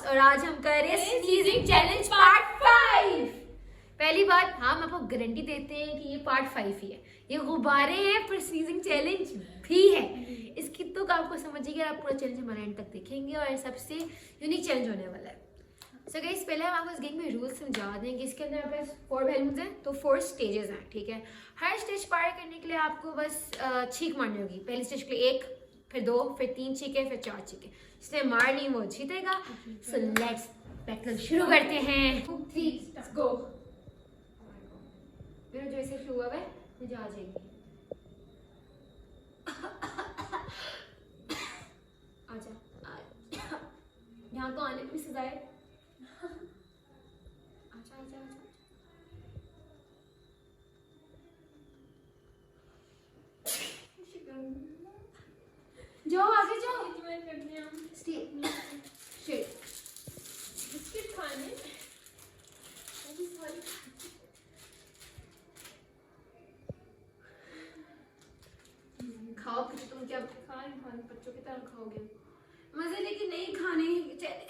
और आज हम कर रहे हैं स्नीजिंग चैलेंज पार्ट 5। पहली बात, हाँ हम आपको गारंटी देते हैं कि ये पार्ट 5 ही है। ये गुब्बारे हैं पर स्नीजिंग चैलेंज भी है। इसकी तो आपको समझिए, आप पूरा चैलेंज हमारे एंड तक देखेंगे और सबसे यूनिक चैलेंज होने वाला है। सो गाइस, पहले हम आपको इस गेम में रूल्स समझा देंगे। इसके अंदर हमारे पास 4 बैलून्स हैं, तो 4 स्टेजेस हैं, ठीक है। हर स्टेज पार करने के लिए आपको बस छींक मारनी होगी। पहले स्टेज के लिए 1, फिर 2, फिर 3 छींके, फिर 4 छींके। जिसने मार ली वो जीतेगा। सो लेट्स बैटल शुरू करते हैं। 2 3 लेट्स गो। मेरा जो ऐसे शुरू हुआ है मुझे आ जाएगी। आजा यहाँ तो आने की सजा है। आजा आजा आजा। जाओ आगे जाओ। बिस्किट खाने खाओ फिर तुम क्या खाने बच्चों की तरह खाओगे मजे, लेकिन नहीं खाने चाहिए।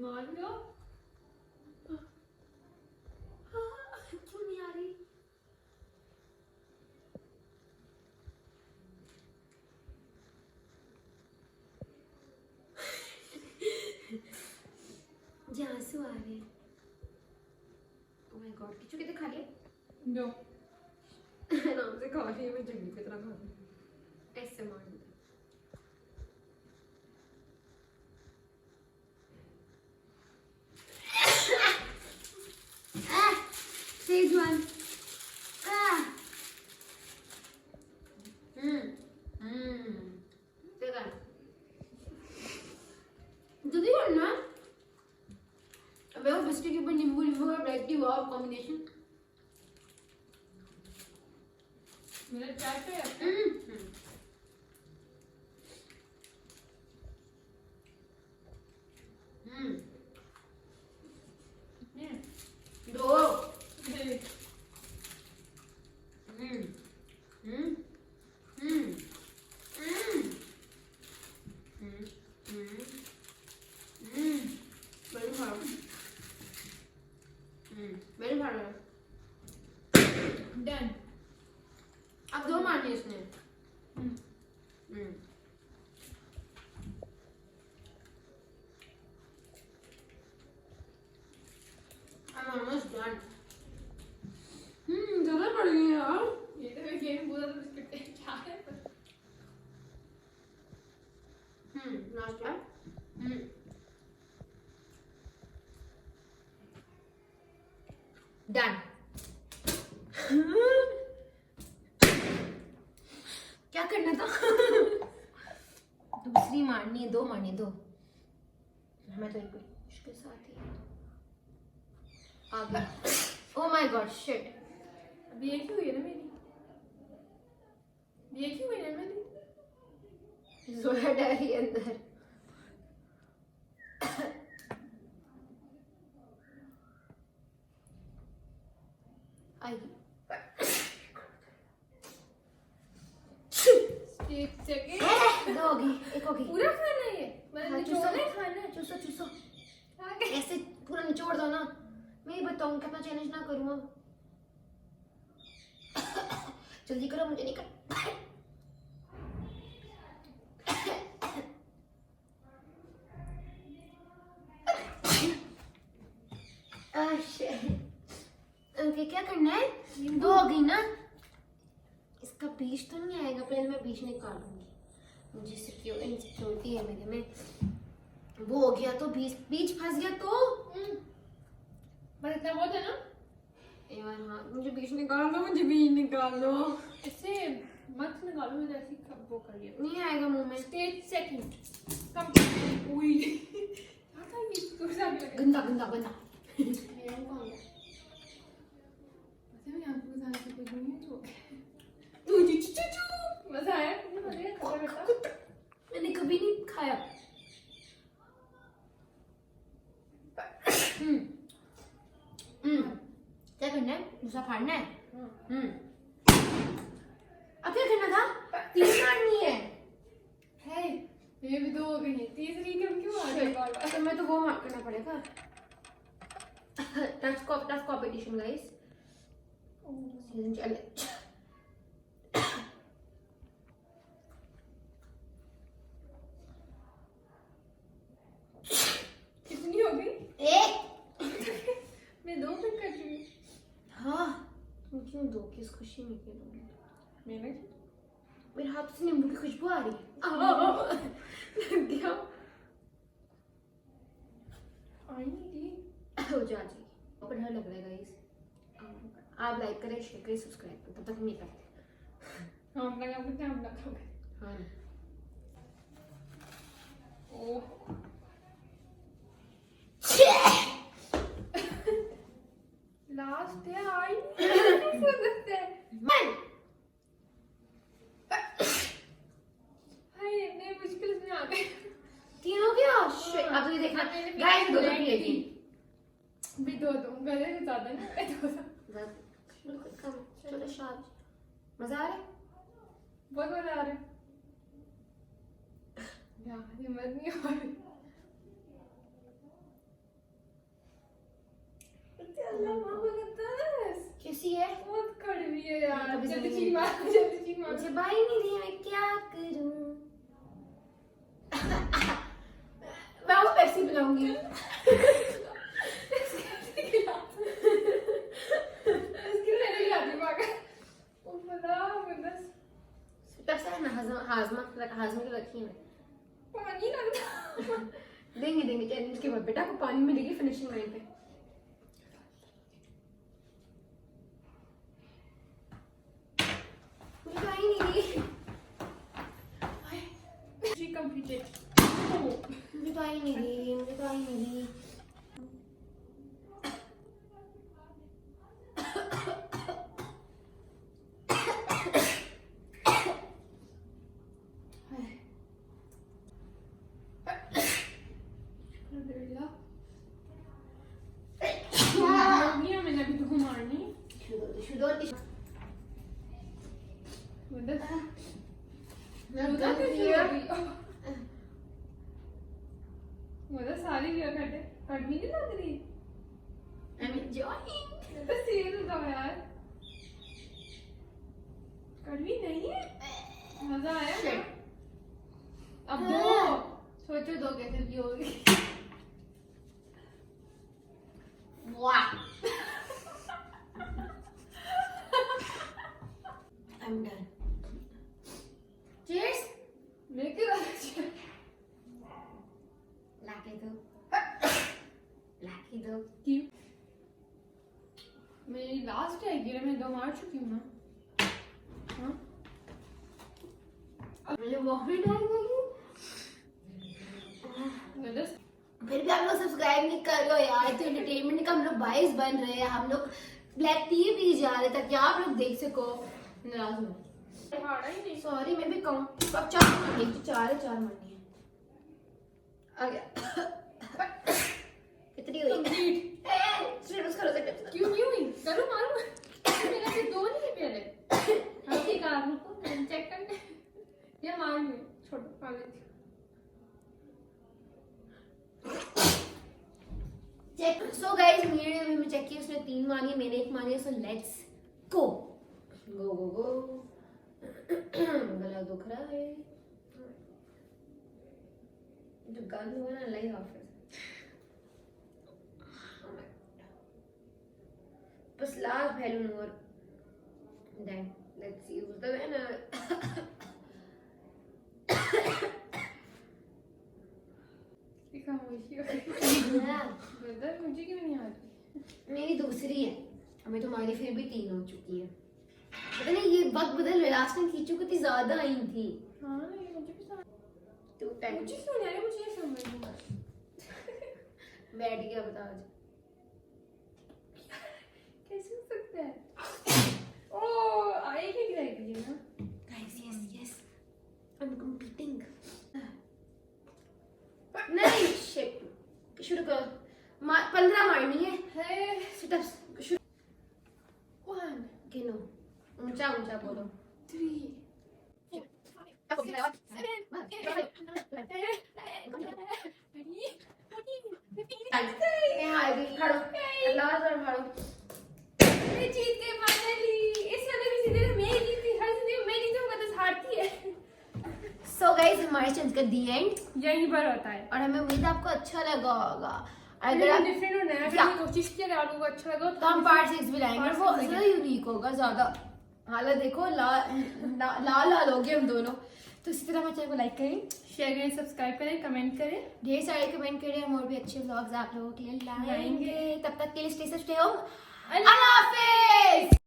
मान लो क्यों नहीं आ रही? आंसू आ रहे हैं। ओह माय गॉड, किचू कितने खा लिए? नो आराम से खा लिए, मैं जंगली की तरह खा रही। ऐसे मार दे। Stage 1. देखा जल्दी करना। अबे वो बिस्किट के ऊपर नींबू नींबू और ब्रेड की वाव कॉम्बिनेशन। मेरा चाट है। दो। डन। अब 2 मारनी इसने। I'm almost done. ज़्यादा पड़ गई यार। ये तो मैं गेम पूरा तो बिस्किट क्या है? लास्ट बार। डन। क्या करना था? दूसरी मारनी है, 2 मारनी है, 2। हमें तो एक मुश्किल से आती है। आ गया। Oh my God shit. अभी एक ही हुई है ना मेरी। एक ही हुई है मेरी। जोया डायरी अंदर। आई एक सेकंड। 2 होगी, 1 होगी। पूरा खाना है ये? मतलब निचोड़ना है खाना है? चूसो चूसो। ऐसे पूरा निचोड़ दो ना। मैं ये बताऊं कितना चैलेंज ना करूँ अब। जल्दी करो, मुझे नहीं कर। ओके, क्या करना है? 2 हो गई ना। इसका बीज तो नहीं आएगा, पहले मैं बीज निकालूंगी। मुझे इनसिक्योरिटी है मेरे में। वो हो गया तो बीज फंस गया तो बस इतना बहुत है ना यार। हाँ मुझे बीज निकाल दो, मुझे बीज निकाल दो। इससे मत निकालो, मैंने ऐसे वो कर लिया। नहीं आएगा मुंह में। स्टेज सेकंड कम। उई क्या था ये? कुछ आगे लगा। गंदा गंदा गंदा। ये कौन है? वैसे मैं यहाँ पे मजा से कुछ नहीं है जो मजा आया? कितने मजे आया? खबर बता। मैंने कभी नहीं खाया। क्या करना है? दूसरा फाड़ना है। अब क्या करना था? 3 मारनी है। ये भी 2 हो गई है, तीसरी क्यों आ गई बार-बार? तो मैं तो वो मार करना पड़ेगा। Tough competition guys. Season challenge. कितनी हो गई? 1। मैं 2 पिक कर रही हूँ। हाँ मैं क्यों 2 किस खुशी में क्यों दूंगी? मैंने मेरे हाथ से नींबू की खुशबू आ रही है। क्या आई नहीं थी। हो जाएगी। पर डर लग रहा है गाइस। आप लाइक करें, शेयर करें, सब्सक्राइब करें, तब तक नहीं करते। हम लगा करते हम लगा करते। हाँ ओह लास्ट है आई नहीं सकते। हाय इतने मुश्किल में आ गए। 3 हो गया। शिट, अब ये देखना गाइस 2 पिएगी। भी 2 गले से ज्यादा नहीं 2 चलो शाबाश। मजा आ रहा है? बहुत मजा आ रहा है यार, हिम्मत नहीं हो रही। अल्लाह मुक़द्दस कैसी है? बहुत कड़वी है यार। कभी जल्दी जिंदगी चीख मार, जल्दी चीख मार। मुझे भाई नहीं दिया, मैं क्या करूं? मैं वो पेप्सी पिलाऊंगी। हाजमा के रखी है। पानी लगता। देंगे चैलेंज के बाद बेटा को पानी मिलेगी फिनिशिंग लाइन पे। मुझे पानी नहीं दी। जी कंप्लीटेड। मुझे पानी नहीं दी, मुझे पानी नहीं दी। मैंने अभी तो मारनी सारी कट भी नहीं लग रही। I'm enjoying. तो सीरियस हो जाओ यार, कड़वी नहीं है। मजा आया ना? अब 2 सोचो 2 कैसे भी होगी। वाह I'm done. Cheers. लेके लाके दो क्यों? मेरी लास्ट है गिर, मैं 2 मार चुकी हूँ ना। हाँ मुझे वॉमिट आ गई। फिर भी आप लोग सब्सक्राइब नहीं कर रहे हो यार। तो एंटरटेनमेंट का हम लोग 22 बन रहे हैं। हम लोग ब्लैक टी पी जा रहे ताकि आप लोग देख सको। नाराज हो सॉरी, मैं भी कहूँ अब 4 मारनी है, 4 मारनी है। आ गया। कितनी हुई? क्यों नहीं हुई? करो मारो। मेरा भी 2 नहीं है पहले। हाँ ठीक है, रुको चेक करने। ये मार ली, छोड़ो मार लेती। चेक। सो गाइस मेरे में चेक किया, उसने 3 मारी है, मैंने 1 मारी है। So let's go go go go. गला दुख रहा है। जो गन हुआ ना लाइव ऑफिस। बस लास्ट बैलून और then let's use the winner. मुझे क्यों नहीं आ रही? मेरी दूसरी है, हमें तुम्हारी फिर भी 3 हो चुकी है। पता नहीं ये वक्त बदल रहा है। लास्ट टाइम खींचू कितनी ज्यादा आई थी। हाँ ये मुझे भी समझ। तो टाइम मुझे क्यों नहीं आ रही? मुझे ये समझ नहीं आ रही। बैठ गया बता आज। कैसे हो सकता है? ओह आई क्या गिराई गई है ना? Guys yes I am competing. नहीं शिट, शुरू कर। 15 मारनी है। सिटअप्स शुरू। 1 गिनो, ऊंचा बोलो। 3 मैं जीत गई फाइनली। इस वाले भी सीधे मैं ही जीती, हर सीधे मैं जीतूंगा तो हारती है। सो गाइस हमारे चैनल का दी एंड यही पर होता है और हमें उम्मीद है आपको अच्छा लगा होगा। अगर आप डिफरेंट और नया करने की कोशिश किया और आपको अच्छा लगा तो हम पार्ट 6 भी लाएंगे, वो ज्यादा यूनिक होगा ज्यादा। हालांकि देखो लाल हो गए हम दोनों। तो इसी तरह हमारे चैनल को लाइक करें, शेयर करें, सब्सक्राइब करें, कमेंट करें, ढेर सारे कमेंट करें। हम और भी अच्छे व्लॉग्स आप लोगों के लिए लाएंगे। तब तक के लिए स्टे सेफ, स्टे होम। अल्लाह हाफिज।